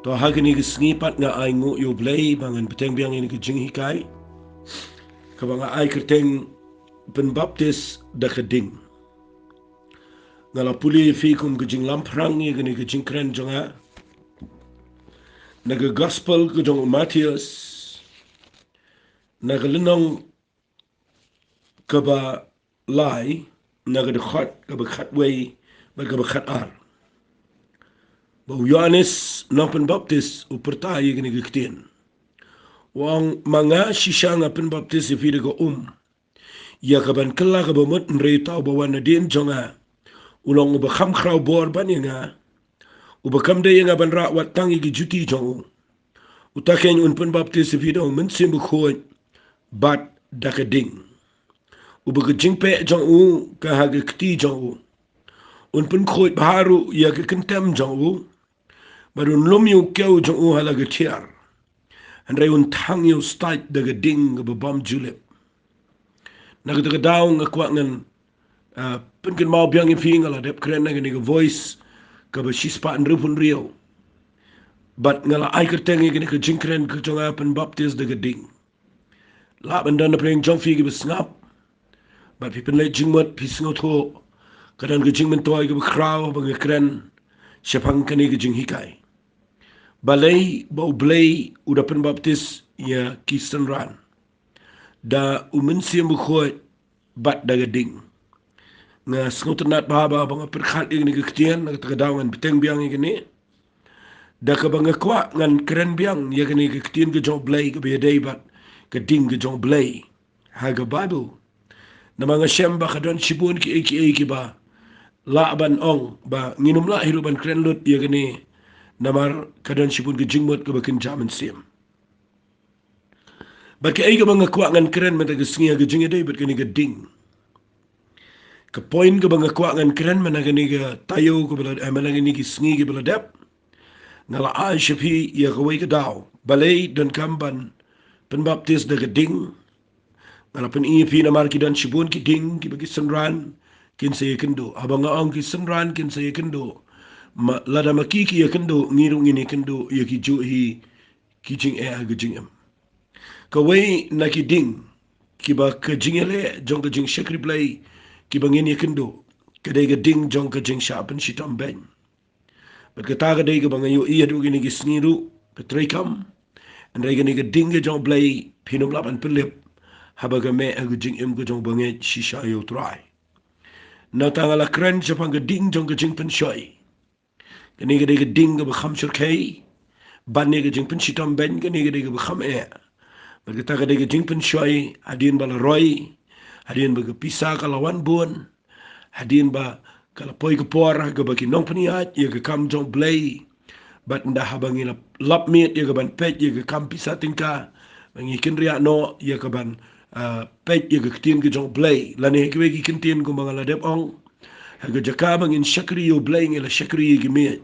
To hagani gisngipat nga ay ngu yu blay bangan peteng biang ini kejing hikai. Kabanga ay kerteng Pynbaptist da keding. Ngala puli fikum kejing lamprang ni gani kejing keren jonga. Naga gospel kejong Matius. Naga lenong kaba lai. Naga dekat kaba khatway. Baga khat ar. Bau Yohanes nang Pynbaptist upertai gani kektian. Wang manga shisha nga Pynbaptist ifida ko ya kaban kala kabamot nrei tau bawa nadin jonga ulong uba kham khrau bor ban nga uba kam de nga ban ra wat tangi gi juti jong utaken un Pynbaptist ifida men simbu khoi bat dakading uba ke jingpe jong ka ha ge kti jong un pun khoi baru ya ke kentem jong barun lum yu keu jong hala ge tiar andrei un tang yu stait daga ding ba bom julep nagadaga daw nga kwa ngan penkin mau biang ifing ala dep keren nga ni voice ka ba shispa an rupun rio but ngala ai kerteng nga ka jingkren ka jonga Pynbaptist daga ding la bandan na preng jong fi gi besngap but pipen le jingmot pisngot ho kadan ga jingmen toy ga kraw ba ga kren shapang kani ga jing hikai balai bau blay uda Pynbaptist ya kisten ran da umensiam bukhoi bat daga ding nga snutenat baba banga perkhat ing ni ketian na tagadawan beteng biang igini da ka banga kwa ngan keren biang ya gani ketian ke jong blay ke be day bat ke ding ke jong blay ha ga bible na mga shemba kadon shibun ki ba la ban ong ba nginum la hiruban keren lut ya gani namar kadon shibun ke jingmot ke bakin jaman sim ba ke ay ka banga kwa ngan keren mata ke sngia ke jinga day bat kani ke ding ka point ka banga kwa ngan keren managani ka tayo ka bala managani ki sngi ki bala dep ngala a shapi ya kawai ka daw balay dan kamban Pynbaptist da ka ding ngala pen EP na mar ki dan shibun ki ding ki bagi sanran kin sa kendo abanga ang ki sanran kin sa kendo lada makiki ya kendo ngirung ini kendo ya ki juhi ki jing e ga jing em kawai na ki ding ki ba ka jingele jong ka jing shakri play ki bangin ya kendo kadai ga ding jong ka jing shapen shitam ben but kata kadai ga bangayo iya du gini gi sniru petrikam and rai gini ga ding ga jong play pinum lapan pelip habaga me ga jing em ga jong bangai shisha yo try na tangala kren japang ga ding jong ka jing pen shoy gini ga ding ga kham shur kai ban ne ga jing pen shitam ben gini ga kham e but kata kadai ga jing pen shoy adin bala roy hadin ba pisa kalawan bun hadin ba kala poi ke por ga ba ki nong paniat ye ga kam jong blay but nda habangi lap meet ye ga ban pet ye ga kam pisa tingka bangi kin ria no ye ga ban pet ye ga tin ga jong blay la ne ki kin tin ko mangala dep ong ha ga jaka bangin shakri yo blay ngela shakri ye gi me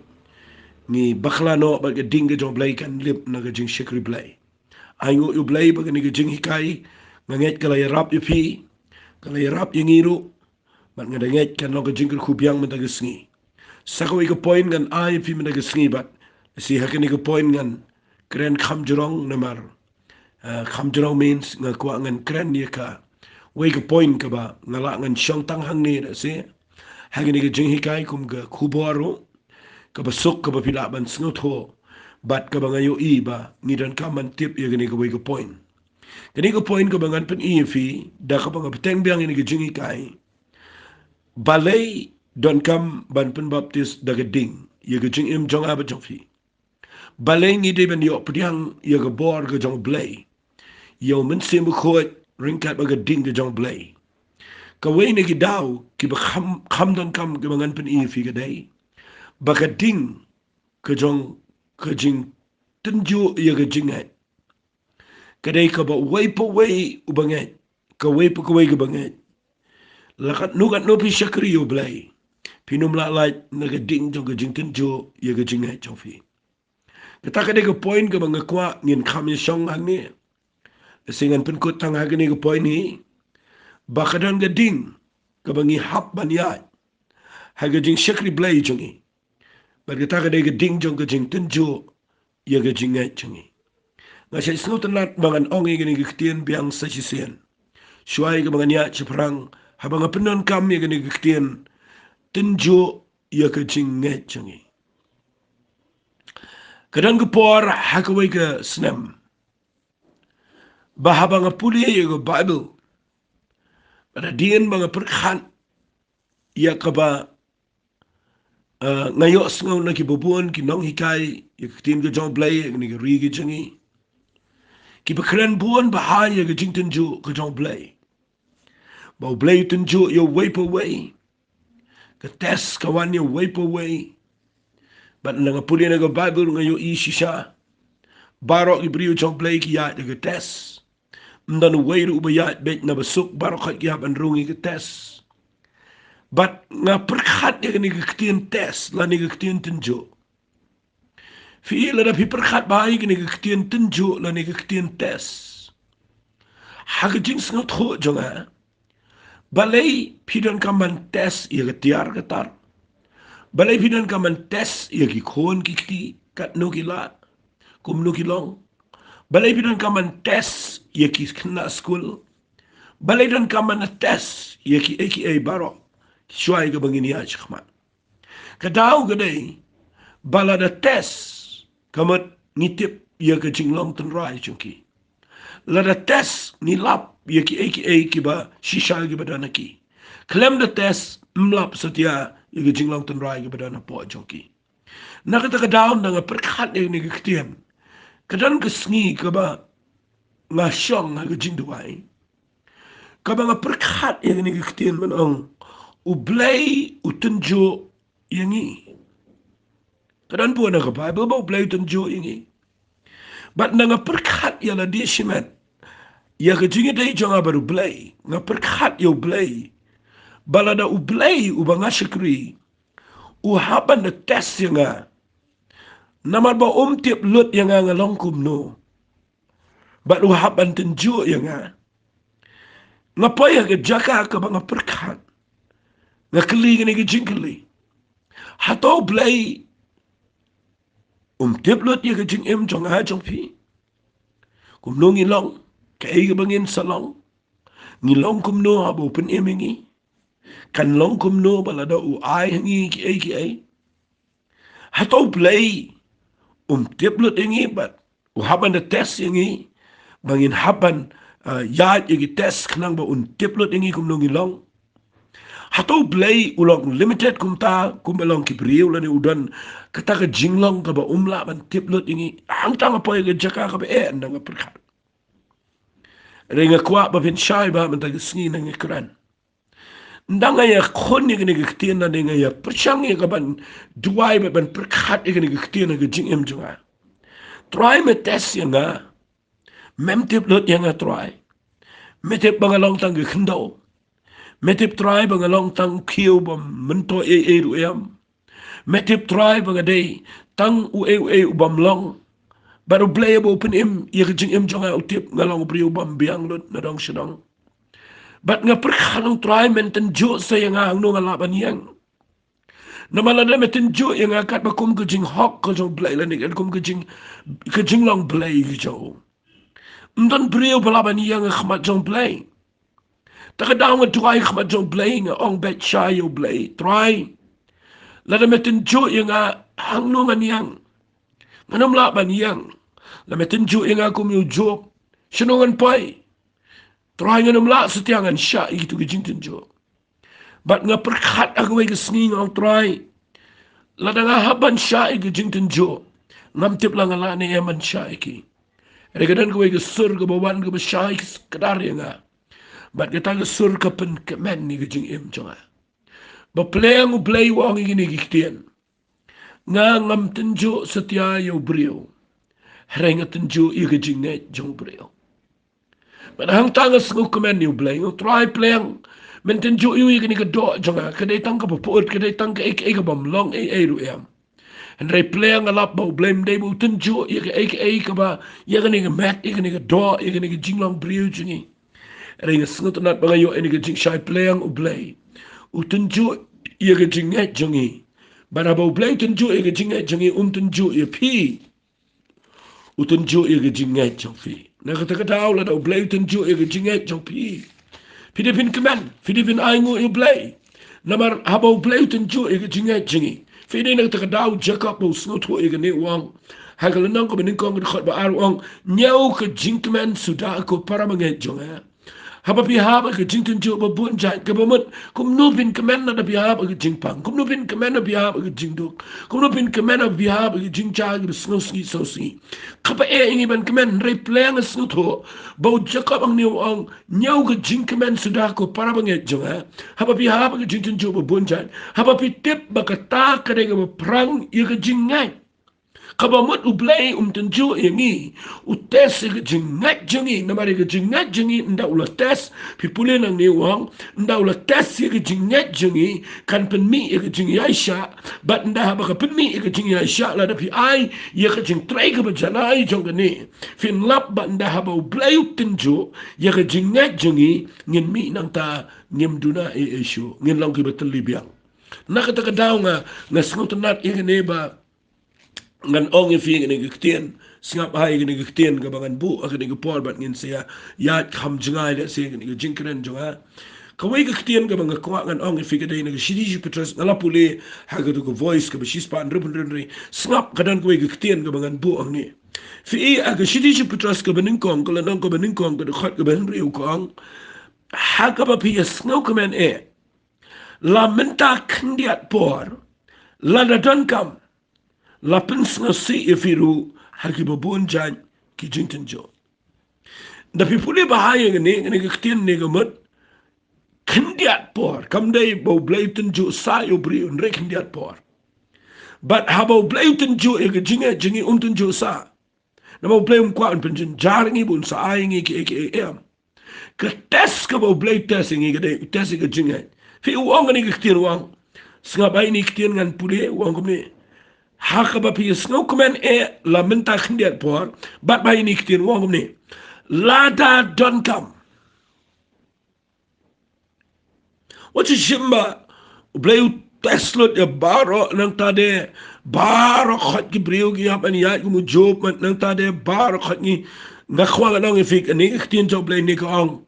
ni bakhla no ba ga ding ga jong blay kan lip na ga jing shakri blay aingo yo blay ba ga ni ga jing hikai nganget kala ya rap ye pi kala yarap yang iru mat ngadanget kan lo ka jingkir kubyang mata gesngi sakawi ka point ngan ai fi mata gesngi bat si hakani ka point ngan kren kham jurong namar kham jurong means nga kwa ngan kren ni ka wei ka point ka ba ngala ngan syong tang hang ni da si hakani ka jing hikai kum ka kuboro ka basuk ka ba pila ban sngut ho bat ka ba ngayo i ba ngidan ka man tip ya gani ka wei ka point kani ko point ko bangan pen EFI da ka bang beteng biang ini gejingi kai balai don kam ban Pynbaptist da geding ye gejing im jong aba jong fi balai ngi de ben yo pdiang ye ga bor ga jong blay yo men sim khot ringkat ba geding ga jong blay ka we ni gi daw ki ba kham don kam ga bangan pen EFI ga dai ba geding ka jong ka jing tenju ye gejing ai kadai ka ba wai pa wai ubanget ka wai pa ka wai ka banget lakat nukat no pi shakri yo blai pinum la lai na ga ding jong ga jing tin jo ye ga jing hai chofi kata kadai ka point ka banga kwa ngin kham ye shong hang ni singan pen ko tang ha ga ni ka point ni ba kadan ga ding ka bangi hap ban ya ha ga jing shakri blai jongi ba kata kadai ka ding jong ga jing tin jo ia ga jingai changi. Nga siya isno tanat bangan ongi gani giktian biang sa sisian. Shuai ka bangan ya ciprang habang apenon kami gani giktian tinjo ia ga jingai changi. Kadang gepor hakawai ka snem. Bahabang apuli ia ga Bible. Pada dian bang perkhan ia ka ba ngayok sengaw na kibubuan kinong hikay ia giktian ga jong blay gani ga rigi changi. Ki bekeren buon bahaya ke jing tenju ke jong blay. Bau blay tenju yo wipe away. Ke tes kawan yo wipe away. But nga puli na ke Bible nga yo isisha. Barok ibriyo jong blay ki yat ke tes. Mdan way ru bayat bet na basuk barok kat yap an rungi ke tes. But nga perkhat ya ni ke ktien tes la ni ke ktien tenju. Fi la da pi perkhat bahaya ke ni ke ktien tenju la ni ke ktien tes. Hagajing sengat ho jonga. Balai pidan kaman tes ia ketiar ketar. Balai pidan kaman tes ia ki khon ki kti kat no ki la. Kum no ki long. Balai pidan kaman tes ia ki kena school. Balai dan kaman tes ia ki aka baro. Shuai ke bangini aj khmat. Kadau gadai balada tes kamat ngitip ia ke jinglong tenrai chungki. Lada tes ni lap ia ki aka ba shisha ki badana ki. Klem da tes mlap setia ia ki jinglang tenrai ki badana po jongki. Na kata kadaun na nga perkhat ia ni kitian. Kadan kesengi ka ba nga syong nga jing duai. Ka ba nga perkhat ia ni kitian manong ublay utenjo yangi. Kadan po na ka Bible ba ublay utenjo yangi. But na nga perkhat ia la di shimet. Ia ka jingi day jonga baru blay. Nga perkhat ia blay. Balada ublay ubang asyikri. Uhaban na test yang nga. Namar ba tiap lut yang nga longkum no. But uhaban tenju yang nga. Ngapaya ka jaka ka ba nga perkhat. Nga keli ka nga jingkeli. Hato blay. Tiap lut ia ka jing jonga jong pi. Kumno ngilong. Kaya ka bangin salong. Ngilong kumno habo pen emingi. Kan long kumno balada ai hangi ki ai. Hato play tiplut ingi bat haban the test ingi bangin haban yad igi test kanang ba tiplut ingi kumno ngilong. Hato play ulong limited kumta kumbelong kibriu lani udan kata ka jinglong ka ba ban tiplut ingi hangtang apa igi jaka ka ba nang perkat. Ringa kwa ba pin syai ba mentag sngi nang ikran. Ndanga ya khoni gni gktin na dinga ya perchang ya kaban duai ba ban perkhat gni gktin na gjing em junga. Try me test ya nga. Mem tip lot ya nga try. Metip bangalong tang gkhndo. Metip try bangalong tang kiu bam mento e ru yam. Metip try bangadei tang u bam long. Baru play open im ya gjing em junga utip ngalong priu bam biang lot na dong sedang. But nga perkhalong try menten jo sa yang ang no nga laban yang. Namalala meten jo yang akat bakum ke jing hok ke jong blay lanik at kum ke jing long blay jo. Mdan brio balaban yang khmat jong blay. Takadaw nga try khmat jong blay nga ong bet shy yo blay. Try. Lada meten jo yang ang no nga niyang. Nganam laban yang. La meten jo yang akum yo jo. Sinungan pay. Try nga namla setiangan sya itu ke jing tenjo. Bat nga perkhat aku wai ke sengi ngau try. Lada nga haban sya ke jing tenjo. Ngam tip lang ala ni eman sya iki. Regadan ku wai ke sur ke bawan ke besya ke sekedar ya nga. Bat kita ke sur ke pen kemen ni ke jing em jonga. Ba playang u play wang iki ni kiktian. Nga ngam tenjo setia yo brio. Herenga tenjo i ke jing net jong brio. Hang tangas nguk kemen you play, nguk try playang, menten jo you ikani ka do jonga, kadai tang ka papuot, kadai tang ka eka bam long ru yam. And ray playang alap ba blame day bu ten jo eka ba, yakani ka mat, ikani ka do, ikani ka jinglong brio jingi. Ray nga sngut nat ba yo ini ka jing shy playang u play. U ten jo eka jinget jongi. Bara ba play ten jo eka jinget jongi ten jo pi. utunjuk ia ke jingat jong fi. Na kata kata la da ublay utunjuk ia ke jingat jong fi. Filipin kemen, Filipin aingu ia blay. Namar haba ublay utunjuk ia ke jingat jingi. Fide na kata kata Jacob bo snotu ia ke ne wang. Hagalanang ko beningkong ke khot ba ar wang nyau ke jingkemen sudah ko para manget jong ha. Haba pihaba ke jing tunjuk babun jai ke bamut kum nupin kemen na pihaba ke jing pang kum nupin kemen na pihaba ke jing duk kum nupin kemen na pihaba ke jing cha ke snow ski so ski kapa ingi ban kemen re plang snow to bau Jacob ang niu ang nyau ke jing kemen sudah ko para banget jong ha haba pihaba ke jing tunjuk babun jai haba pitip bakata ke de perang ia ke jing ngai kabamut ublay tenju yangi utes ke jingat jangi namari ke jingat jangi nda ula tes pipule nang ni wang nda ula tes ke jingat jangi kan penmi ke jingi Aisha but nda ba ka penmi ke jingi Aisha la da pi ai ye ke jing trai ke bajanai jong ni fin lap ba nda ha ba ublay tenju ye ke jingat jangi ngin mi nang ta ngim duna isu ngin lang ke betul libiang na kata kadaw nga ngasngutanat ye ne ba ngan ong fi ngene gktien singap hai ngene gktien ga bangan bu ak ngene por bat ngin sia ya kham jingai le se ngene jinkren jonga kawai gktien ga banga kwa ngan ong fi ga dai ngene shidi petros ngala pule ha ga du voice ga bishis pan rubun ri singap kadan kawai gktien ga bangan bu ang ni fi ak shidi petros ga banin kong ga lan ko banin kong ga khat ga ban ri kong ha ga ba pi snow komen la menta khndiat por la da don kam lapens na si ifiru haki babun jan ki jintin jo da pipuli bahaya ngene ngene kitien ne gamut kindiat por kam dai bo blaiten jo sa yo bri un re kindiat por but habo blaiten jo e ga jingi untun jo sa na bo blame kwa un pinjin jaringi bun sa aingi ki em ka tes ka bo blate testing ga dai tes ga jingi fi wong ngene kitien wong singa bai ni kitien ngan pule wong kumne hakaba pi snow komen la menta khndiat por bat bay ni ktin wong ni lada don kam what is shimba bleu teslot ya baro nang tade baro khat ki breu gi hab an ya mu job man nang tade baro khat ni na khwa nang fik ni ktin job blay ni ko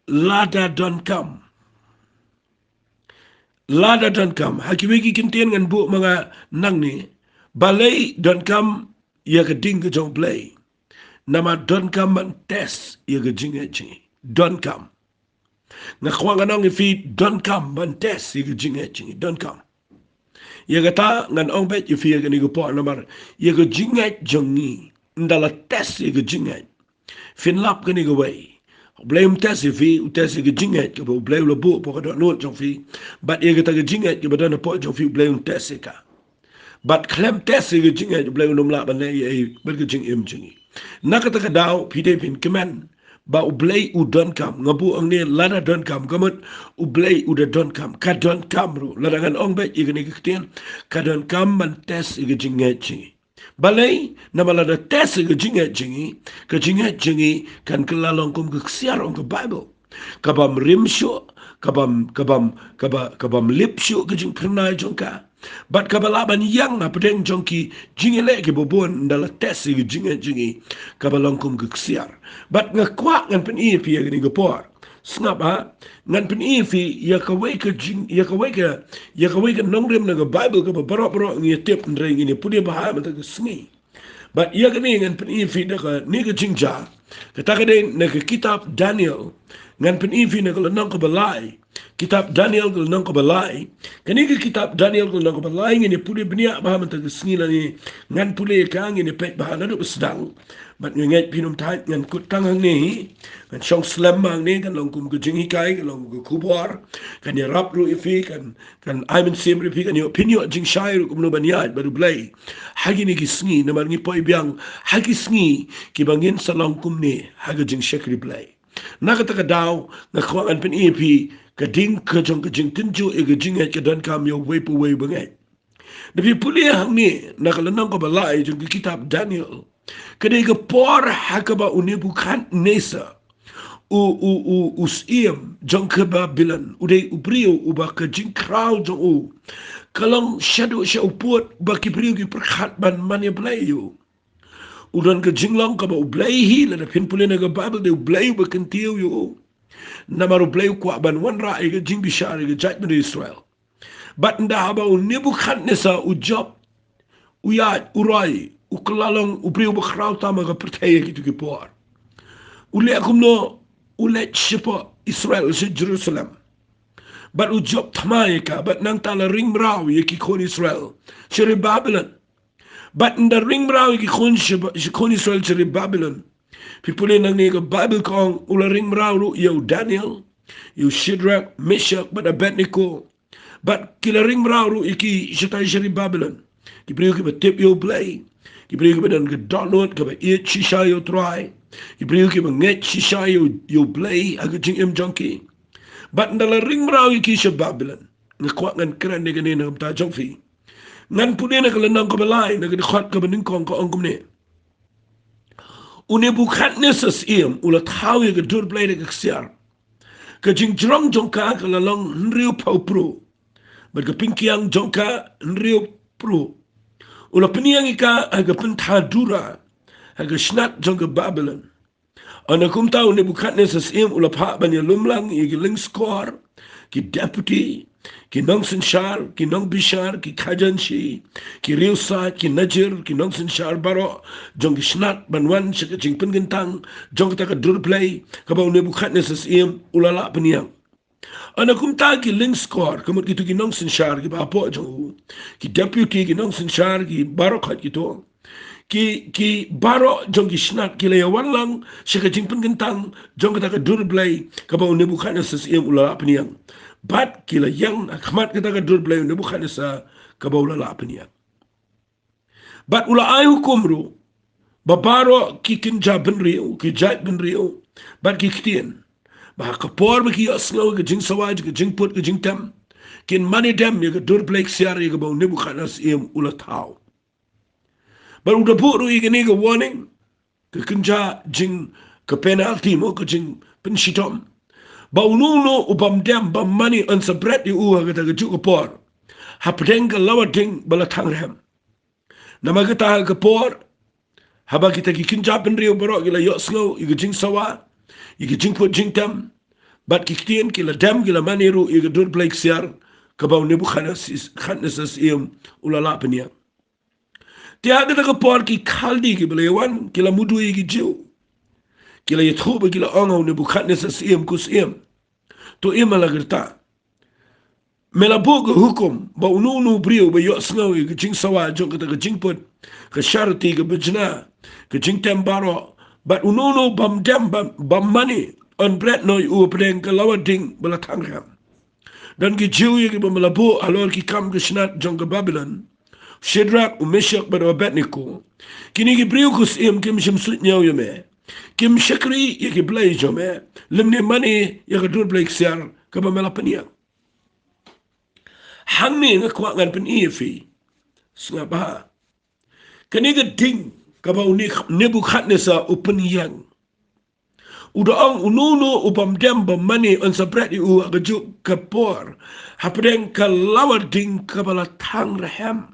lada don kam lada don kam hakiwegi kinten ngan bu mga nang ni balai don kam ya ke ding ke jong play nama don kam man tes ya ke jing chi don kam na khwa nganong fi don kam man tes ya ke jing chi don kam ya ke ta ngan ong bet you fi ya ke ni ko por namar ya ke jing jong ni ndala tes ya ke jing fin lap ke ni ko wei blame tes fi tes ya ke jing ke bo blame lo bu po ko no jong fi but ya ke ta ke jing ke ba don po jong fi blame tes ka but klem tes ge jinga blay nom la ban ye ber ge jing im jingi nakata ka daw pide pin kemen ba u blay u don kam ngabu ang ne lana don kam gamut u blay u da don kam ka don kam ru la dangan ong be ge ne gtien ka don kam man tes ge jinga jingi balay na mala da tes ge jinga jingi ka jinga jingi kan kelalong kum ge siar ong ge bible kabam rimsho kabam lipsho ge jing pernai jongka but kabalaban yang na pedeng jongki jingele ke bobon ndala tes ge jingi kabalongkum ge ksiar but ngakwa ngan pen i pi ge gopor snap ha ngan pen i fi ya ka we ke jing ya ka we ke nongrem na ge bible ke baro ngi tep ndre ngi pudi ba ha mata ge sngi but ya ge ngan pen i fi de ka ni ge jingja kata ka de na ke kitab Daniel ngan pen i fi na ge nong ko balai kitab Daniel gul nong ko balai kani ke kitab Daniel gul nong ko balai ngene pule bnia ba man tag snila ni ngan pule ka ngene pet ba na do sedang bat nget pinum tai ngan kut tangang ni ngan song slam mang ni kan long kum ku jingi kai kan long ku kubor kan ya rap ru ifi kan aimen sim ri kan yo pinyo jing shai ru kum no bania ba du blai hagi ni ki sngi na mar ngi poi biang hagi sngi ki bangin sa long kum ni hagi jing shekri blai nakata ka daw na khwangan pen EP kading ka jong ka jing tinju e ka jing ka don kam yo we pu we bangai de bi puli hang ni nakalanang ko balai jong ka kitab Daniel kadai ka por hakaba unibu kan nesa u usiem jong ka Babylon udai ubrio uba ka jing crowd jong u kalong shadow sha upot ba ki brio ki perkhat ban mane play yo Udan ke jinglong ka ba ublay hi la pin pulin na Bible de ublay ba kantiyo yo. Namaru ublay kwa ban wan ra ga jing bishar ga judgment Israel. But nda haba u Nebuchadnezzar u job u ya urai u klalong u priu ba khrau ta ma ga partay ki tu ki por. U le akum no u le shipa Israel se Jerusalem. But u job thamai ka but nang tala ring rau ye ki kon Israel. Shiri Babylon. But in the ring rau ki kon Israel shiri Babylon. People in the Bible kong ula ring rau yo Daniel, yo Shadrach, Meshach, but Abednego. But kila ring rau iki shitay shiri Babylon. Ki priyo ki ba tip yo play. Ki priyo ki ba dan ka download ka ba eat shisha yo try. Ki priyo ki ba nget shisha yo play aga jing junkie. But ndala ring rau iki shiri Babylon. Nga kwa ngan kran nega nina kamta jong fi. Ngan pune na kalanang ka balay na kadikot ka ba ningkong ka ongkom ne. Nebuchadnezzar iem ula tawi ke dur blade ke siar ke jing jrong jongka ke lalong nriu pau pro but ke pinkiang jongka nriu pro ula piniang ika aga pentadura aga snat jongka Babylon ana kumta Nebuchadnezzar iem ula pa banya lumlang igi ling score ki deputy ki nong sinshar ki nong bishar ki kajanshi ki riusa ki najir ki nong sinshar baro jong snat banwan shika jing pengentang jong ta ka dur play ka ba Nebuchadnezzar iem ulala peniang ana kumta ki ling score kamut ki tu ki nong sinshar ki ba po jong ki deputy ki nong sinshar ki baro khat ki to ki baro jong ki snat ki le walang shika jing pengentang jong ta ka dur play ka ba Nebuchadnezzar iem ulala peniang But kila yang akmat kita ka dur blay Nebuchadnezzar kabaula lapin yan. But ula ay hukumru babaro kikinja ben rio ki jat ben rio but kiktian ba kapor ba ki aslo ka jing sawaj ka jing put ka jing tam kin mani dem ya ka dur blay siar ya kabau Nebuchadnezzar iem ula tau. But uda puru ya ka warning ka kinja jing ka penalty mo ka jing penshitom. Ba ununo upam dem ba mani on sa bret yu uha kata ka juk por. Hapdeng ka lawa ding bala tangrem. Nama kita ka por. Haba kita ki kinjapin riyo baro kila yok slow. Ika jing sawa. Ika jing put jing tem. Bat kiktian kila dem kila mani ru. Ika dur blake siar. Kabaw Nebuchadnezzar iem ulala penya. Tiya kita ka por ki kaldi ki bala yawan. Kila mudu ki jiw. Kila yathuba kila ongaw Nebuchadnezzar iem kus iem. To iem alagerta. Melabu ke hukum. Ba unu brio ba yok sengaw ke jing sawa jong kata ke jing put. Ke syarati ke bejna. Ke jing tembaro. But unu bam dem bam mani. On bread no yu pedeng ke lawa ding bala tangram. Dan ki jiw ye ke ba melabu alor ki kam ke snat jong ke Babylon. Shadrach Meshach ba Abednego. Kini ki brio kus iem kim shimsut nyaw yume. Kim shakri ya ki blay jome limni mani ya ka dur blay siar ka ba mela peniang hangni nga kwa ngan pen fi snga ba kani ga ding ka ba Nebuchadnezzar upen yang uda ang ununo upam dem ba mani on sa bret u ga juk ka por hapdeng ka lawar ding ka bala tang rahem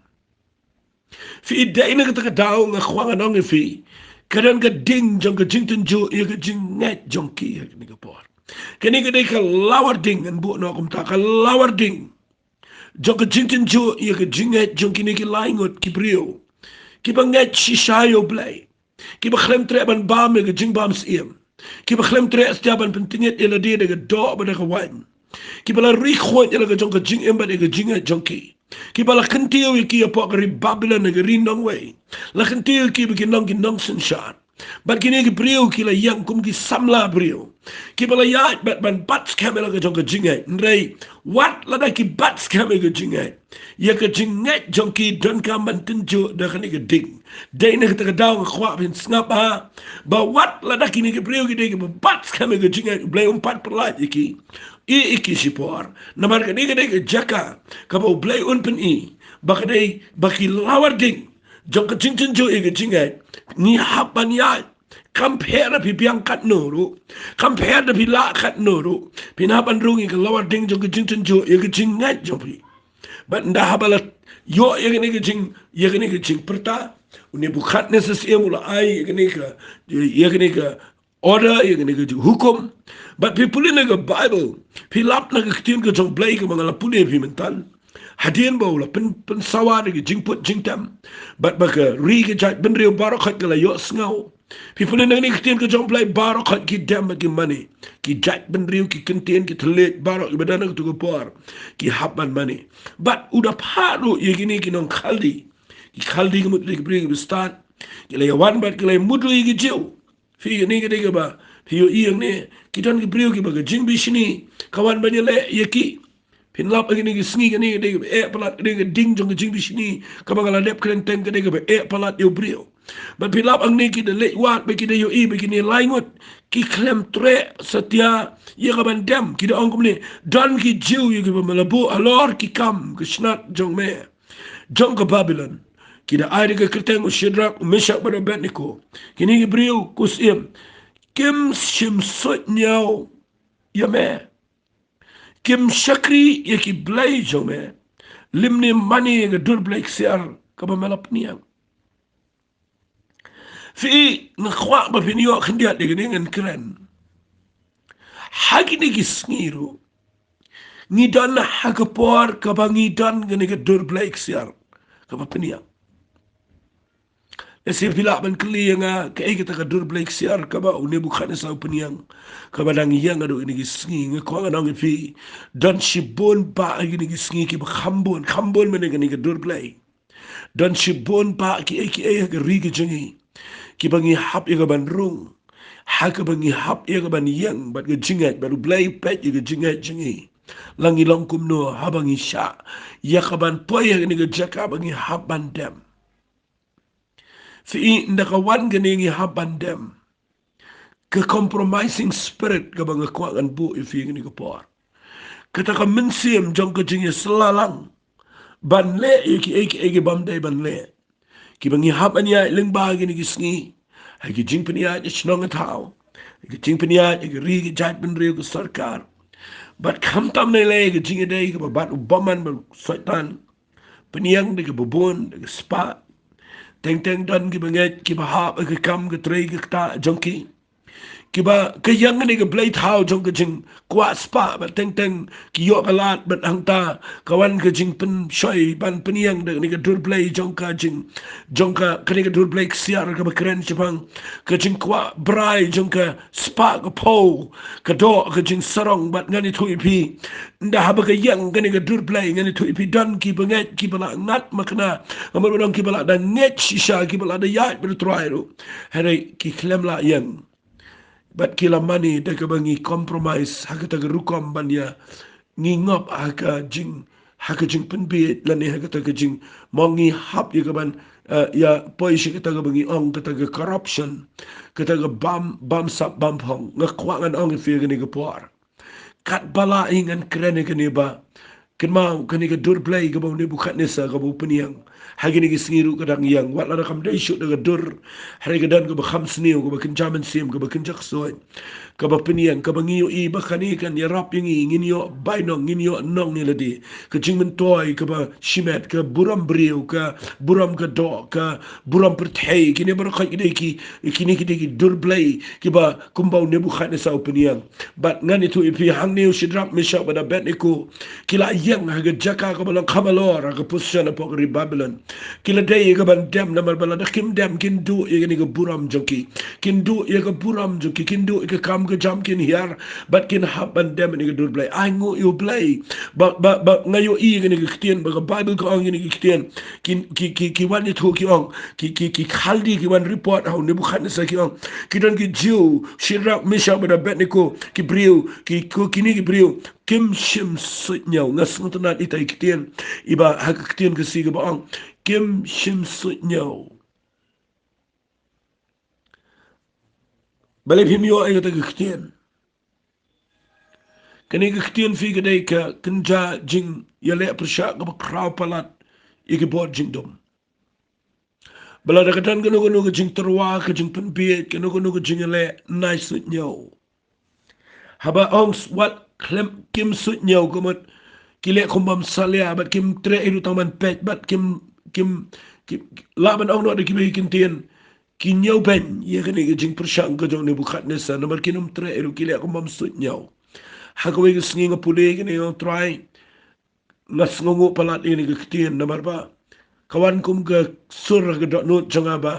fi ida ina ka daw nga kwa ngan fi kadang ka ding jong ka jing tenju ya ka jing net jong ki ya ni ka por kani ka dai ka lawar ding an bu no kum ta ka lawar ding jong ka jing tenju ya ka jing net jong ki ni ki laingot ki brio ki ba nget shishayo blay ki ba khlem tre ban bam ya ka jing bam siem ki ba khlem tre stiaban pentinget ila dia de ka do ba de ka wan ki ba la ri khot ya ka jong ka jing emba de ka jing net jong ki ki bala kantiyo ki apo kari Babylon na gari nong way la kantiyo ki bagi nong sinshar but kini ki brio ki la yang kum ki samla brio ki bala ya but ban bats kamela ka jong ka jingay nrei wat la da ki bats kamela ka jingay ya ka jingay jong ki don ka mantinjo da kani ka ding day na ka daw ka kwa bin snap ha ba wat la da kini ki brio ki de ki bats kamela ka jingay blay pat perlat ki iki sipor namar ka diga diga jaka ka ba blay unpen baka day baki lawar ding jong ka jing jo iga jingay ni hapan ya compare pi biang kat nuru compare da pi la kat nuru pinapan rungi ka lawar ding jong ka jing jo iga jingay jo pi but nda habala Yo ya gani ke jing perta, uni bukan neses mula ai ya gani ke order ya gani ke hukum. But people in the Bible, pilap na ketin ke jong play ke mangala pune pi mental. Hadian bau la pen sawar ke jing put jing tam. But baka ri ke jat ben rio barokat ke la yo sngau. People in the ketin ke jong play barokat ki dam ke money. Ki jat ben rio ki kentien ki telet barok ke badana ke tu ke por. Ki haban money. But udah paru ya gini ki non khaldi. Ki khaldi ke mutli ke bring ke start. Ki la ya wan bat ke la mudu ke jiu. Fi ni ke dega ba. Fi yo iang ne kitan ke brio ke ba ke jing bisni. Kawan banyak le ya ki. Pin lap lagi ni sngi ni de palat de ding jong jing bi sini ka bangala dep kren ten ka de palat yo brio but pin lap ang ni ki de le wat be ki de yo be ki ni laingot ki klem tre setia ye ka ban dem ki de ong ni dan ki jiu ye ki malabu alor ki kam ki snat jong me jong ka Babylon ki de ai de kreten o shidrak meshak ba betniko ki ni brio kusim kim shim sot nyao ya me Kim Shakri yaki blay jome limni mani nga dur blay ksiar kaba melap niang. Fi nga kwa ba pinyo khandiat de ngen kren. Hagi ni gisngiru. Ngidan na hagapor kaba ngidan nga dur blay ksiar kaba piniang. Esi pila ban kli nga kay kita ka dur blay ksiar kaba uni bukan sa piniang kaba nang yang ado ini gisngi nga kwa nga nang fi dan shibon ba ini gisngi ki ba khambon mene nga dur blay. Dan shibon pa ki ga rigi jangi ki bangi hap ya ban rung ha ka bangi hap ya ban yang bat ga jingat baru blai pet ya ga jingat jangi langi langkum no ha bangi sha ya ka ban poy ya ni ga jaka bangi hap ban dem fi ndaka wan ga ni hap ban dem ka compromising spirit ga banga kwa kan bu fi ni ga por kata ka mensim jong ka jingi selalang ban le eki bam day ban le ki bangi hap anya ling ba gi ni gisngi ha gi jing pania ji chnong thao gi jing pania gi ri gi jat ben ri ko sarkar but kham tam ne le gi jing day gi ba ubaman ba satan paniang de gi bubun de spa teng teng dan gi banget ki ba hap gi kam gi tre gi ta jonki kiba kayang ni ke blade how jong ke jing kwa spa ba teng teng ki yo kalat bat hangta kawan ke jing pen shoi ban peniang de ni ke dur play jong ka kani ke dur play siar ka bakren chipang ke jing kwa brai jong ka spa ka po ka do ke jing sarong bat ngani thui pi nda ha ba ke yang kani ke dur play ngani thui pi dan ki banget ki bala ngat makna amar dong ki bala da nget shisha ki bala da yat ber troiro hare ki klem la yang But kila mani deka bangi compromise haka taga rukom banya ngingop haka jing penbit lani haka taga jing mongi hap ya kaban ya poisi kita taga bangi ong kita taga corruption kita taga bam sap bam pong ngakwangan ong ifi gani gapuar kat bala ingan krene gani ba kenmau kani ka dur play ka bau ni bukat nesa ka bau peniang hagi ni singiru kadang yang wat la kam dai shoot daga dur hari ka dan ka ba kham sniu ka ba kenjaman sim ka ba kenjak soy ka ba peniang ka ba ngiyo i ba khani kan ya rap yang ngin yo bai nong ngin yo nong ni ladi ka jingmen toy ka ba shimet ka buram briu ka buram ka do ka buram perthai kini bar khai dei ki kini ki dur play ki ba kumbau ne bukat nesa peniang but ngani tu ipi hang ni shidrak misha ba da bet niku kila yang haga jaka ka balang kamalor haga pusya na pokri Babylon kila day ka ban dem na malbala da kim dem kin du ye ni ka buram joki kin du ye ka buram joki kin du ka kam ka jam kin here but kin hab ban dem ni ka dur play I ngo you play ba ngayo i ni ka kitien ba ka Bible ka ong ni ka kitien ki wan ni to ki ong ki khaldi ki wan report how ne bukhan sa ki ong ki don ki jiu shirak misha ba da betniko ki briu ki ni ki briu kim shim sut nhau ngas ngutan itai kitien iba hak kitien ke si ba ong kim shim sut nhau bale him yo ay ta kitien kani ke kitien fi ke dai ka kenja jing ya le persha ka kraw palat iki bod jing dom bala da katan gano ke jing terwa ke jing penbiet gano ke jing le nice sut nhau haba ong wat klem kim sut nhau ko mat kile kumbam salia bat kim tre iru taman pet bat kim laban ong no de kim ikin kinyau ben ye kene ke jing persang ke jong ne bukat nesa nomor kinum tre iru kile kumbam sut nyau hakawe ke sngi ngapule kene yo try nas ngongo palat ini ke kitien nomor ba kawan kum ke sur ke dot not jonga ba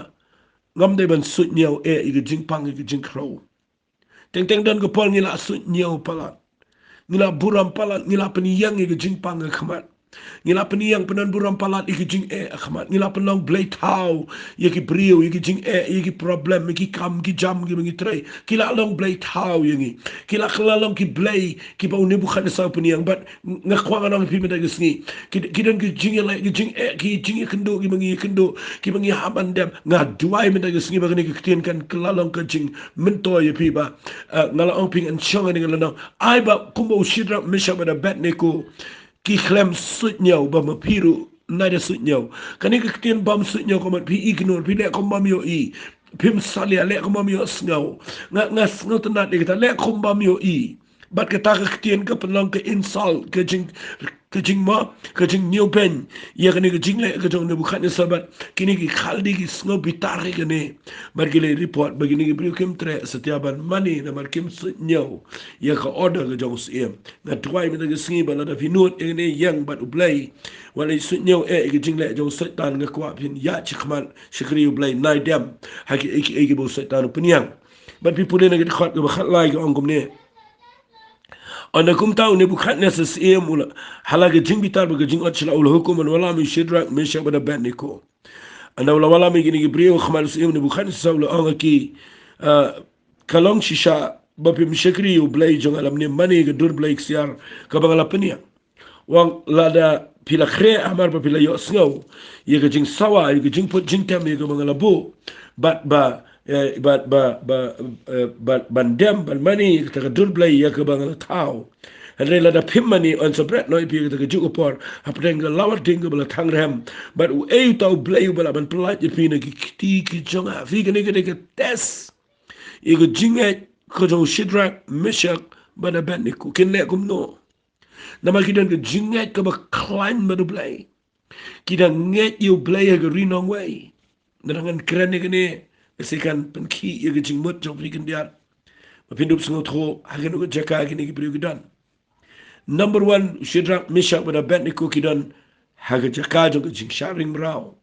ngam de ban sut nyau ke jing pang ke jing crow teng teng dan ke pol ngila sut nyau palat ngila buram palat ngila peniyang ke jing pang ke khamat ngila peniyang penan buram palat ke jing khamat ngila penong blay tau ye ki brio ye ki jing ye ki problem ye ki kam ki jam ki ngi trai kila long blay tau ye ngi kila long ki blay ki ba ne bu khane sa peniyang bat ngakwa nang pi meta gisngi ki dan ki jing ye ki jing kendo ki ngi haban dem nga duai meta gisngi ba ni ki tien kan kila long ka jing mento ye pi ba ngala ong ping an chong ni ngala ai ba kumbo shidra misha ba da bet ne ko ki klem sut nyau ba mapiru nada sut nyau kani ke kitien bam sut nyau komat pi ignore pi lek kombam yo i pim salia lek kombam yo sngau nga sngau tenat kita lek kombam yo i bat kita ke kitien ke penang ke insult ke jing ma ke jing new pen ya kani ke jing lek ke jong ne bukan sabat kini ki khaldi ki sngau bitar ke ne margile report begini ke brio kem tre setiaban mani na mar kem sut nyau ya ka order ke jong sim na tuai mi ke sngi ba la da finut ne yang bat ublai wala sut nyau ke jing lek jong setan ke kwa pin ya chikman shikri ublai nai dem haki eki bo setan peniang bat people ne ke khat ke khat lai ke ongkom ne Anda kum tahu ne bukan nasi mula halaga jing bitar baga jing otchla ula hukum wala mi shidrak mesha bada beniko. Anda wala mi gini gibriyo khamal ne bukan saula anga ki kalong shisha bapi mishakri u blay jong alam ne mani ga dur blay ksiar kabangala penia. Wang lada pila kre amar ba pila yo sngau ye ga jing sawa ye ga jing put jing tem ye ga bangala bu bat bandem ban mani ta dur blay ya ka bangala tau rela da pimmani on so bret noi pi ta jugo por haprenga lawar dinga bala tangrem but u e tau blay bala ban plat ye pina ki jonga fi ga ne ga tes ye ga jinga ko jo shidrak mishak bada benniku kin le kum no nama kidan ga jinga ka ba climb bada blay kidan nget you blay ga rinong way nangan kran ne Sekan penki ye ge jingmut jong prikin dia mapindup sungo tho hagen go jaka kini ki priu gidan number 1 shidrak mishak bada bet ni ko kidan haga jaka jong jing sharing rao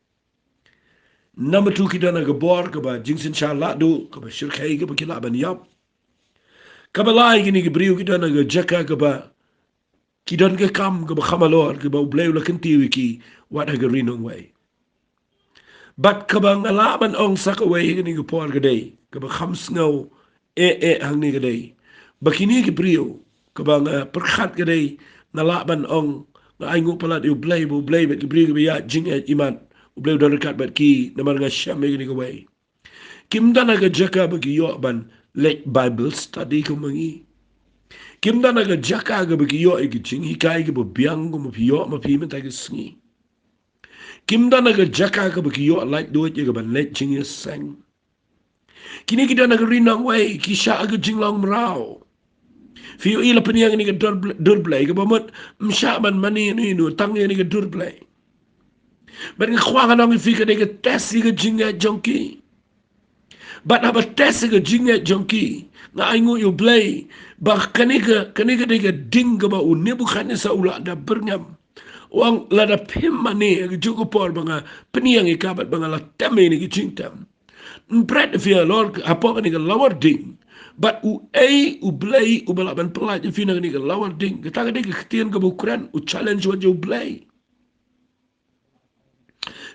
number 2 kidan ga bor ka ba jing sin sha la do ka ba shirkai ga ba kila ban yap ka ba lai kini ki priu kidan ga jaka ka ba kidan ga kam ga ba khamalor ga ba bleu la kinti wiki wat haga rinong way Bat kabang alaman ong sakaway ni ko por gaday kabang khamsngaw hang ni gaday bakini ki priyo kabang perkhat gaday nalaban ong na aingo pala yu blay bet ki priyo ya jing iman blay do rekat bet ki namar nga sham ni ko way kim dana ga jaka bagi yo ban let bible study ko mangi kim dana ga jaka ga bagi yo ki jing hikai ga biang ko mo piyo ma pi meta ga sngi Kim da naga jaka ka baki yo like do it ye ban let jing ye sang. Kini kita naga rinang way ki sha aga jing long mrao. Fi yo ila peniang ni ka dur play ka bamot msha ban mani ni no tang ni ka dur play. Ban nga khwa nang fi ka ni ka test ka jing ye jonki. Ban haba test ka jing ye jonki. Nga aingu yo play ba kanika ni ka ding ka ba unebu khane sa ula da berngam. Wang lada pimmani juga por banga peniang ikabat banga la teme ni kicingtam. Mpret via lor apa ni ke lawar ding. But u blay u balaban pelat fina ni ke lawar ding. Kita ke ketien ke bukuran u challenge wat u blay.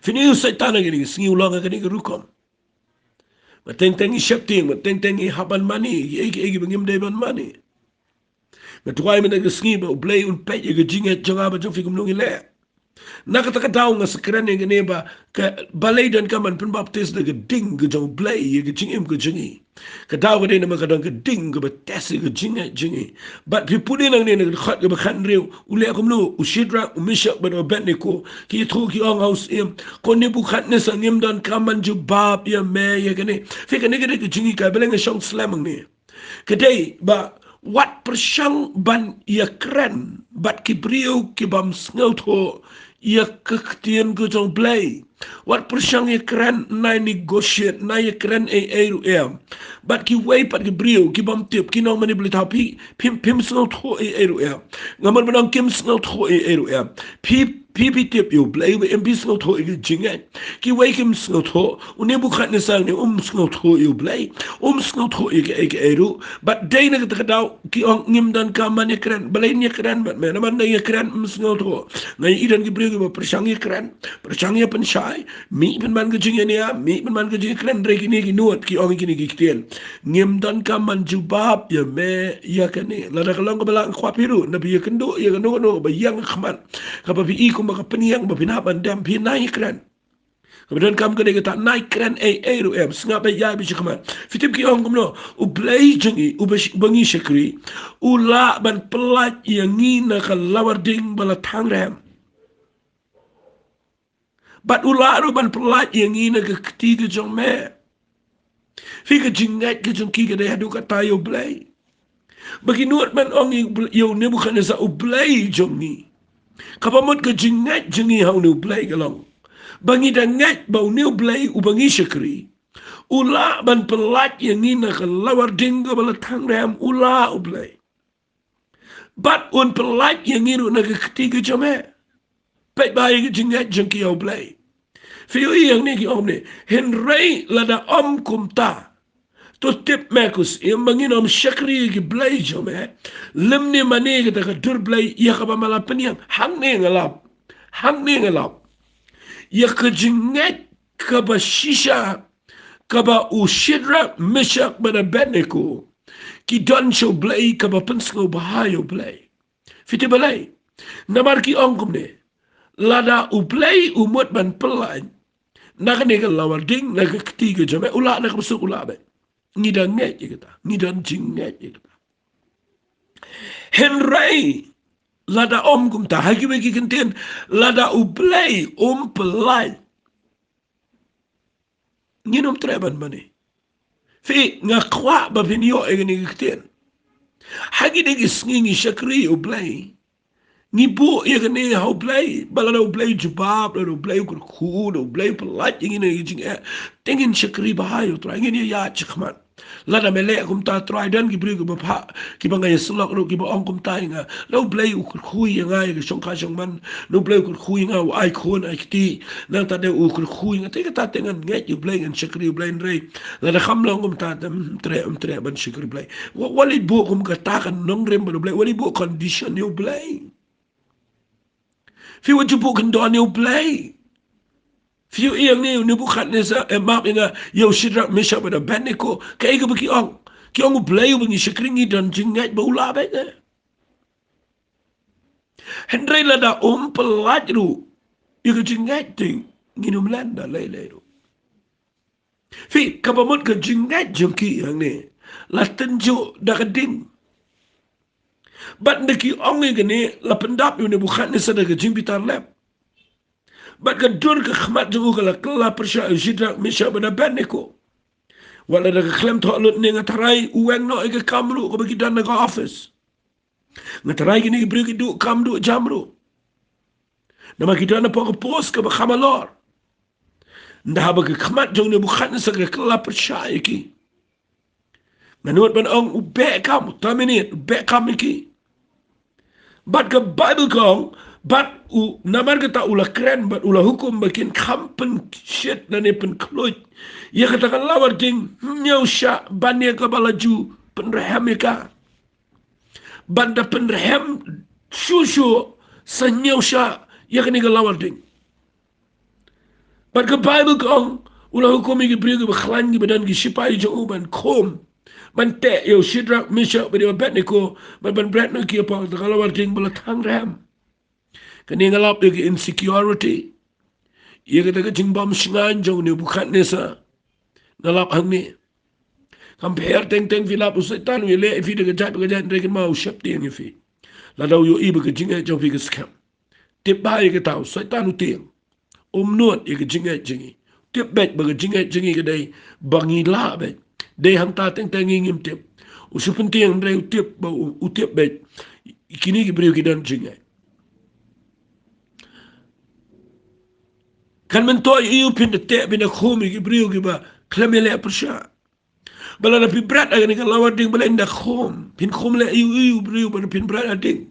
Fini u setan ni singi ulang ke ni ke rukom. Mateng-tengi shepting, mateng-tengi haban mani, egi bangim deban mani. Matuai mina gesngi ba blay un pet ye jinget jonga ba jong fikum nungi le. Nakata ka daw nga sekren ye gane ba ka balay dan kaman Pynbaptist da ding ge jong blay ye jingim ge jingi. Ka daw ga de na makadang ge ding ge ba tes ge jinget jingi. But pipudi nang ne ge khat ge ba khan rew ule akum lu ushidra umishak ba no bet ne ko ki tru ki ong house em ko ne bu khat ne sangim dan kaman ju bab ye me ye gane. Fika ne ge jingi ka beleng shong slamang ne. Kadai ba Wat persyang ban ia keren, bat kibriu kibam sngout ho, ia kektien gujong blay. Wat persyang ia keren, nai negotiate, nai ia keren eru em. Bat ki way pat kibriu, kibam tip, kinong mani beli tau pim sngout ho eru em. Ngaman menang kim sngout ho eru em. Pi tip you blay we em sngout ho jingat. Ki way kim sngout ho, une bukan nesang ni sngout ho you blay. Sngout ho eru, bat day na ketakadaw ki ong ngim dan kaman ya keren balai ni keren bat me naman na ya keren sngout ho ngai idan ki brigi ba persang ya keren persang ya pensai mi pen man gejing ya mi pen man gejing keren rek ni ki nuot ki ong ki kitien ngim dan kaman jubab ya me ya kene la da kalong ka balang kwa piru na bi ya kendo ya kendo no ba yang khman ka ba Viii ko maka peniang ba pinaban dam pinai keren. Kemudian kamu kena kata naik keren ru em sengap ya bi cakap. Fitip ki ong kumno u blai jengi u bangi syakri u la ban pelat yang ngina ka lawar ding bala tangrem. Bat u la ru ban pelat yang ngina ka ketiga jong me. Fika jingat ke jong ki ka deh adu ka tayo blai. Bagi nuat man ong yo ne bukan sa u blai jong ni. Kapamot ka jingat jengi hau ne blai kalong. Bangi dangat bau niu blai ubangi syakri. Ula ban pelat yang ngina ka lawar dingga bala tangrem ula ublai. Bat un pelat yang ngiru na ka ketiga jame. Pet bayi ka jingat jengki au blai. Fiyo yang ni ki om ni. Henry lada om kumta. To tip mekus. Yang bangin om syakri ki blai jame. Lem ni mani kita ka dur blai. Ia ka pamala peniang. Hang ni ngalap. Hang ni ngalap. Ya kejingat kaba shisha kaba ushidra mishak bana beneko ki don show blay kaba pensko bahayo blay fiti balay namar ki ongkum ne lada u blay umut ban pelai naga nega lawar ding naga ketiga jame ula naga besuk ula be ngidan nget ya kita ngidan jinget ya kita Henry lada om kum ta hagi bagi kenten lada ublay pelai nginom treban mani fi ngakwa ba vinyo e ni kenten hagi de gisngi syakri ublay ni bu ye ni how play balada ublay jubab la ublay ku ublay pelai ngine jing tingin syakri bahayo tra ngine ya chikman lada melek kum ta try dan ki bri ku ba ki bangay sulak ro ki ba ong kum ta nga lo blay u khui nga ki song ka song man no blay ku khui nga ai khon ai ti na ta de u khui nga te ka ta tengan nge you blay and shakri blay re lada kham long kum ta tre ban shakri blay wali bu kum ka ta kan nong rem ba blay wali bu condition you blay fi wat you bu kan don you blay Fiu yang ni bukan nesa mak ina yo sidrak mesha pada beneko kai ke bagi ong ki ong blay bagi syakringi dan jingat baula be Henry lada pelat ru yo ke jingat ting nginum landa lele ru fi kapamot ke jingat jengki yang ni la tenjo da keding bat ndeki ong ni la pendap yo bukan nesa da ke jimbitar lab Bat gadur ke khmat jungu kala kala persya sidrak misha bana beneko. Wala da klem tholot ni ngatarai uweng no ke kamru ko bagi dan ka office. Ngatarai gini bri du kamdu jamru. Nama kita na pok pos ke khamalor. Ndah ba ke khmat jung ni bukan sa ke kala persya iki. Manut ban ong ube kam terminate ube kam iki. Bat ke Bible kong But namar kata ulah keren, but ulah hukum bakin kampen shit dan pen kloit. Ia katakan lawar ding nyau sya bania ke balaju penrehem ika. Banda penrehem susu senyau sya ia kini ke lawar ding. But ke Bible kong ulah hukum iki beri ke bakhlan ke badan ke sipai jauh ban kom. Ban te yo sidrak misha beri betniko ban bret no ki apa lawar ding belatang rem. Kani ngalap lagi insecurity. Ia kata kecing bam singan jauh ni bukan nesa. Ngalap hang ni. Compare teng filap usaitan wile ifi de kejat rekin mau syap tiang ifi. Ladau yo ibu kecing jauh fi scam. Tip bahaya kata usaitan utiang. Nuat ia kecing jengi. Tip bet bagi jengi kedai bangi lah bet. Dei hang ta teng ngim tip. Usu penting dari utiap baik. Kini beriu kidan jingai. Kan mentoy iu pin te pin khomi beriu kiba klamele persya. Bala na pin berat agak ni lawar ding bala indak khom. Pin khom le iu beriu bala pin berat ading.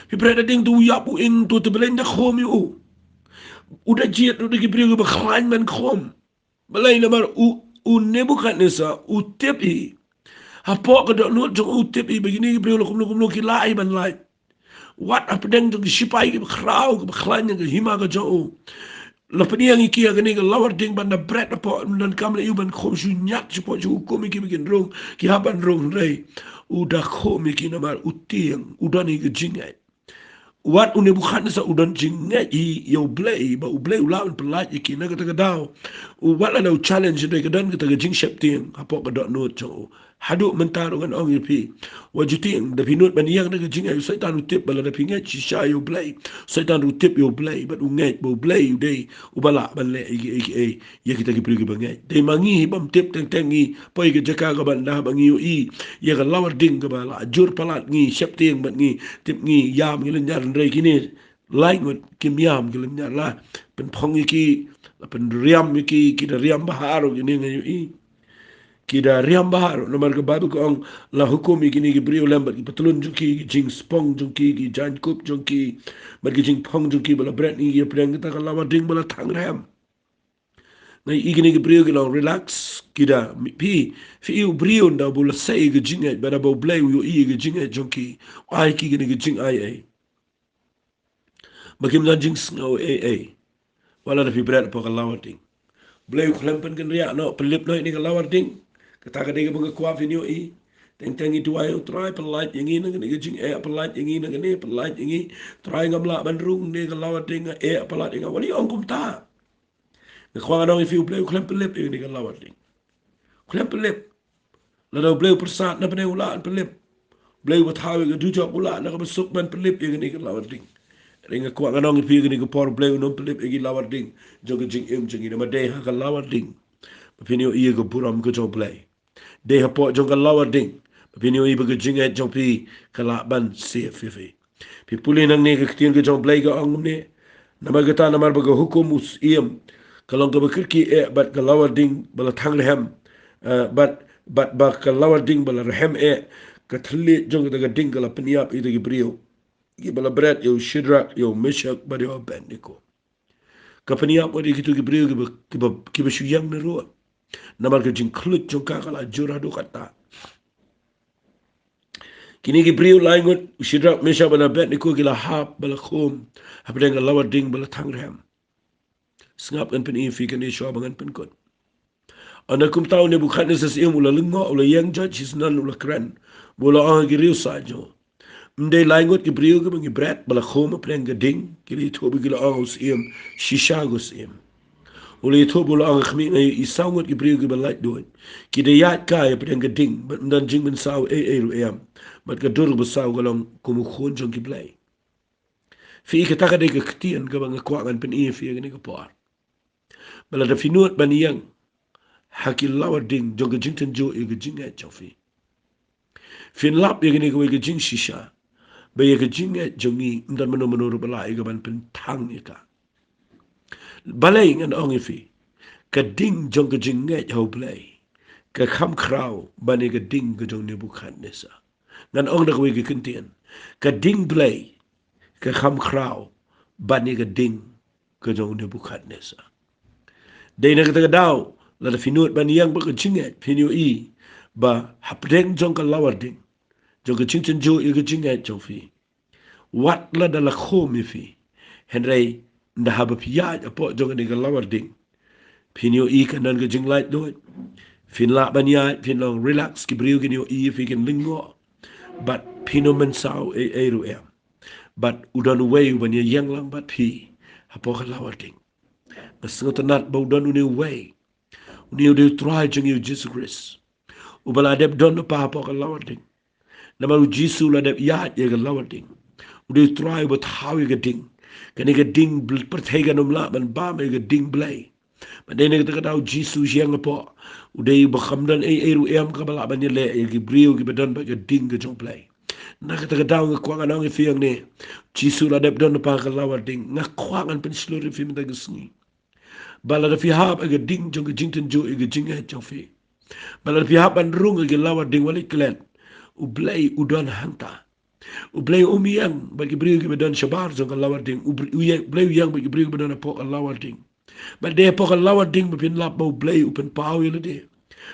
Pin berat ading tu yapu ing tu te bala indak khom iu. Udah jiat udah beriu kiba khlain man khom. Bala ina mar u Nebukadnezar utiap i. Apa kedok nuat jong utip i begini beriu lokum ki lai ban lai. Wat apa deng jong sipai ki krau ki khlanya ki hima ka jong. La peniang iki ka ni ka lawar ding ban na bread apa dan kamle yu ban khom su nyat su po su kom ki begin rong ki haban rong rei. Udah khom ki na mar utiang udah ni ka jingai. Wat une bukan sa udan jingai i yo blay ba u blay ulawan pelaj iki na kata daw. U wat la challenge de kadan kata jing shapting apa ka dot note jong. Haduk mentaro kan ong ipi wajuting da pinut ban yang da jingai saitan utip bala da pingat shisha yo blay saitan utip yo blay but ungai bo blay you day ubala ban le igi ya kita ki pergi bangai dei mangi bam tip teng tengi poi ke jaka ka ban da bangi yo i ya ka lawar ding ka bala jur palat ngi shapting ban ngi tip ngi yam ngi nyar rei kini lain ngot kim yam ngi nyar la pen phong iki pen riam iki kita riam baharo gini ngi i kida riam bahar nomor ke babu kong la hukum igini ki brio lambat ki patulun jungki ki jing spong jungki ki jan kup jungki bar ki jing pong jungki bala brand ni ki preng kita kan lawa ding bala thang ram ngai igini ki brio ki long relax kida pi fi u brio nda bula sei ki jing ai bara bo blay u i ki jing ai jungki ai ki gini ki jing ai bakim dan jing snow ai wala da fi brand po kan lawa ding blay klempen kan ria no pelip no ini kan lawa ding kata kata dia bunga kuaf ini oi teng itu ayo try pelat yang ini kan jing pelat yang ini kan pelat yang ini try ngamla bandrung ni kalau ding pelat yang wali ongkum ta ne khwa dong if you play klem pelip ini kan lawat ding klem pelip la do play persat na pene ulan pelip play wat hawe ga dujo ulan na ka besuk ban pelip ini kan lawat ding ringa kwa nganong if ini ko por play no pelip ini lawat ding joga jing jing ini ma dei ha kan lawat ding pinio iya ko puram ko jo play de hapo jong lawa ding pinio i bag jinga jong pi kala ban se fifi pi pulin ang ne ka tien ko jong play ga ong ne namagata namar bag hukum us iem kalong ka bakirki bat ka lawa ding bala thang lehem but ba ka lawa ding bala rehem ka thli jong daga ding kala pniap i dagi brio gi bala bret yo shidrak yo meshak ba yo beniko ka pniap wadi kitu gi brio ki ba shuyang na ro namar ke jing klut jong kala jura do kata kini ki brio laingot shidrak mesha bala bet niko gila hap bala khum hapdeng lawa ding bala thangrem sngap kan pen ifi kan isho bangan pen kot anakum tahu ne bukan nesas im ula lengo ula yang judge is nan ula kran bola ang giriu sajo mde laingot ki brio ki bangi bret bala khum hapdeng gading kili to bigila ang us im shishagos im uli itu bulu ang khmi ngai isangot ki brio ki balait doit ki de yat kai pedang geding dan jing ben saw ru em mat ka dur bu saw galong kumu khon jong ki play fi ka ta ka de ka ktien ka bang kwa ngan pen e fi ni ka par bala da finut ban yang hakil lawa ding jong jing ten jo e jing e chofi fin lap ye ni ko e jing shisha ba ye jing e jongi ndan mano ru bala e ban pen thang ni ka balay ngan ong ifi ka ding jong ka jing ngai ho play ka kham kraw bani ka ding ka jong Nebukadnezar ngan ong da ka kentien ka ding play ka kham kraw bani ka ding ka jong Nebukadnezar dei na ka daw la da finut bani yang ba ka jing ngai pinyo i ba hapdeng jong ka lawar ding jong ka jing chen jo i ka jing ngai jong fi wat la da la khom ifi henry nda haba piyaj apo jong ni galawar ding pinyo i kanan ga jing light do fin la banya fin long relax ki brio gi i fi kan lingo but pino men saw ru em but udan way when you yang lang but pi apo galawar ding basengot nat ba udan uni way uni do try jong you Jesus Christ ubala deb don pa apo galawar ding namaru jisu la deb ya ye galawar ding udi try but how you get ding kani ga ding pertega nom la ban ba me ga ding blay Madene kita tahu Jisu siang apa. Udai bakamdan eru em kabala banyele ya gibriu gibadan ba gading ke jomplay. Na kita tahu ngakwangan ang ifiang ni. Jisu ladap don pa kalawar ding ngakwangan pen seluruh fi mata gesngi. Bala da fi hab aga ding jong jingten jo aga jinga jong fi. Bala da fi hab an rung aga lawar ding wali klen. Ublay udon hanta. Ublay umiyang bagi briu gibadan shabar jong kalawar ding. Ublay uyang bagi briu gibadan apok kalawar ding. But they pok lawa ding bapin lap bau blay upen pau yele de.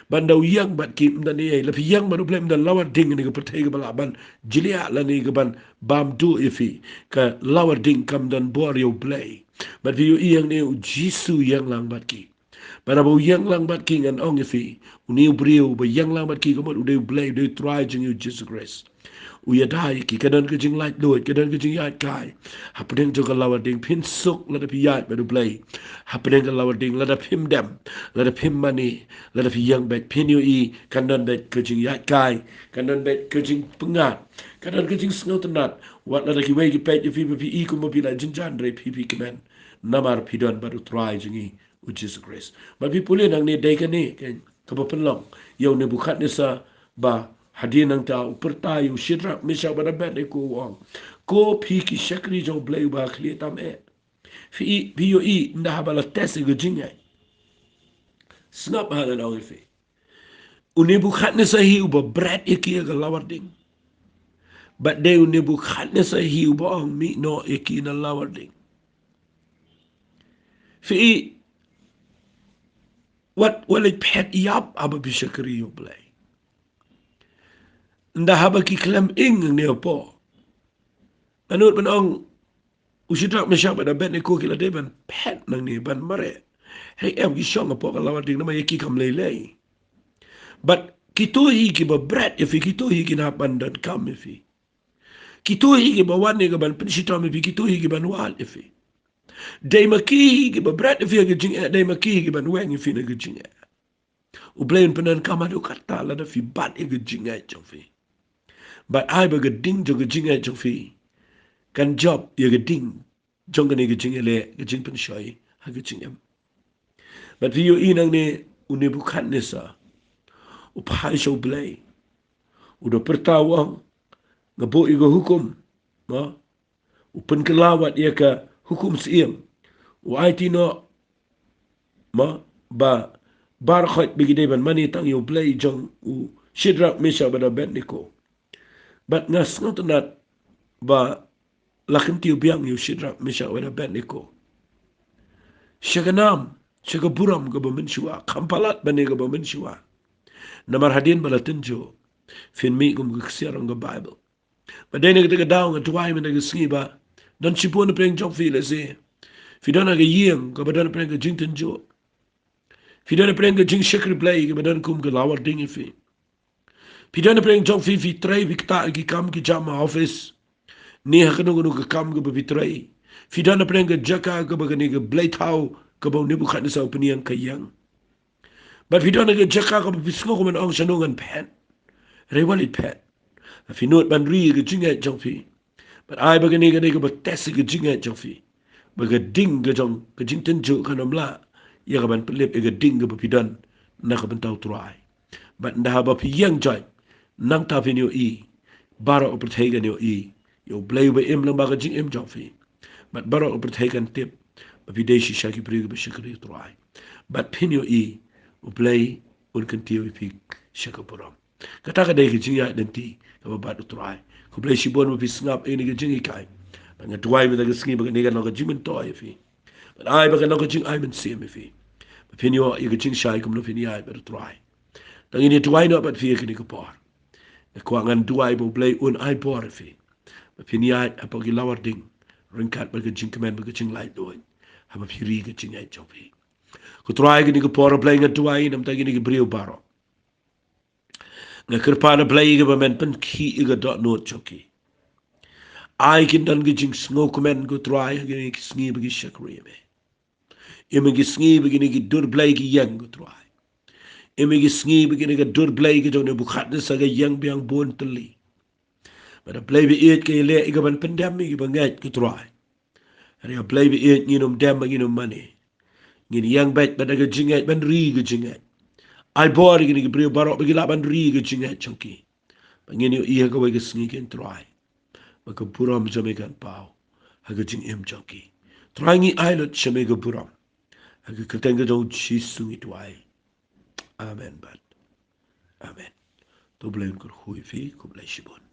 Bandau yang bat kim dan ye lapi yang baru blay dan lawa ding ni ke pertai ke balaban jilia la ni ke ban bam du ifi ka lawa ding kam dan bor yo blay. But vi yang ni Jisu yang lang bat ki. Pada bau yang lang bat ki ngan ong ifi uni brio ba yang lang bat ki komot uday blay uday try jeng you Jesus Christ. Uya dai ki kadan ke jing light load kadan ke jing yat kai hapdeng jo lawa ding pin suk la da piyat ba du play hapdeng lawa ding la da pim dem la da pim mani la da piyang bet pin yo i kadan bet ke jing yat kai kadan bet ke jing pengat kadan ke jing snow tenat wat la da ki wei ki pet fi pi i ko mo pi la jin jan re pi kemen namar pidon ba du try jingi u Jesus Christ ba pi pulin ang ni dai ka ni ke ba penlong yo ne bukat ni sa ba hadir nang tahu pertayu sidrak misal pada bet ko wang ko piki syakri jong blay ba khli tam e fi bio i nda bala tes go jinga snap halen ong fi uni bu khatne sahi uba bread iki ga lawarding but de uni bu khatne sahi uba ong mi no iki na lawarding fi what will it pet yap aba bi syakri yo blay nda haba ki klem ing ni opo anut benong usidrak mesyak pada bet ni ko kila de ban pet nang ni ban mare hey em ki shong opo kala wading nama yeki kam lelei but kito hi ki ba bread if kito hi ki na ban dan kam if kito hi ki ba wan ni ban pensita me kito hi ki ban wal if dai maki ki ba bread if ki jing dai maki ki ban weng if na ki jing u blain penan kamadu kata la da fi bat ki jing ai fi but I ba geding jo geding ai fi kan job ye geding jong ni geding le geding pen shoi ha geding em but vi yo inang ne uni bukan nesa u pai so blay u do pertawang ngabo igo hukum ma u pen kelawat ye ka hukum siem u IT no ma ba bar khot bigide ban mani tang yo blay jong u shidrak misha bada bet niko but ngas ngotonat ba lakin tiu biang yu shidrak misha wala bet niko shaganam shagaburam ga baminshua kampalat bani ga baminshua namar hadin bala tenjo fin mi gum gksiarang ga bible badene ga daw ga tuwai men ga skiba dan chipon preng jok fi lese fidana ga yeng ga badan preng ga jing tenjo fidana preng ga jing shakri play ga badan kum ga lawar ding fi fidana preng jok fi trai vikta gi kam gi jam office ni hakano ga kam ga bi trai fidana preng ga jaka ga bagani ga blay tau ga ba ni bukan sa opinion kayang but fidana ga jaka ga bi sngo men ong sanungan pen rewalit pen finot ban ri ga jinga jok fi but ai bagani ga ba tes ga jinga jok fi baga ding ga jong ga jing tenjo kanamla ya ga ban pelip ga ding ga pidan na ka bentau turai but nda ba pi yang jai nang ta vinyo i bara opretega nyo i yo blay ba im lang ba ga jing im jok fi but bara opretega tip ba pi de shi shaki priga ba shikri turai but pinyo i o blay un kantio i pi shakapuram kata ka de ga jing ya denti ka ba ba turai ko blay shi bon ba pi snap e ni ga jing i kai nga tuwai mi daga singi baga nega noga jimin toa fi but ai baga noga jing ai min sim fi pinyo i ga jing shai kum no fini ai ber tuai tang ini tuwai no bat fi ki ko por e ko ngan tuwai bo play un ai por fi pini ai apo gi lawar ding ringkat baga jing kemen baga jing light do ha ba fi ri ga jing ai jofi ko tuai gi ko por play nga tuai nam tang ini gi brio baro nga kirpa na play ga ba men pen ki ga dot no choki ai kin dan gijing sngo komen go try gini sngi bagi shakri me ime gi sngi bagi ni gi dur blay gi yang go try ime gi sngi bagi ni gi dur blay gi jone bukhat ne saga yang biang bon teli pada blay bi et ke le ga ban pendam gi bangat go try ari blay bi et nginum dam nginum mani Ngini yang baik pada ke jingat ban ri ke jingat. Ai bor gini ke brio barok bagi la ban ri ke jingat changki. Ngini iya ka wai ke sngi ken try. Maka buram jamekan pau. Haga jing em changki. Try ngi ai lot chame ke buram. Haga keteng ke jong chi sungi tuai. Amen bat. Amen. Tu belain kur hui fi ku belai shibon.